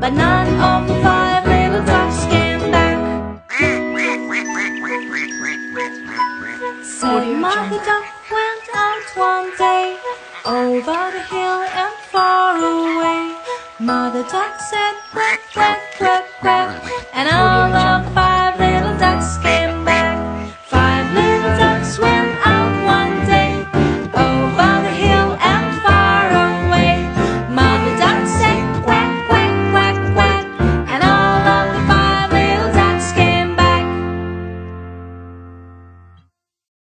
but none of the 5 little ducks came back. Said Mother Duck went out one day, over the hill and far away. Mother Duck said quack, quack, quack, quack, and all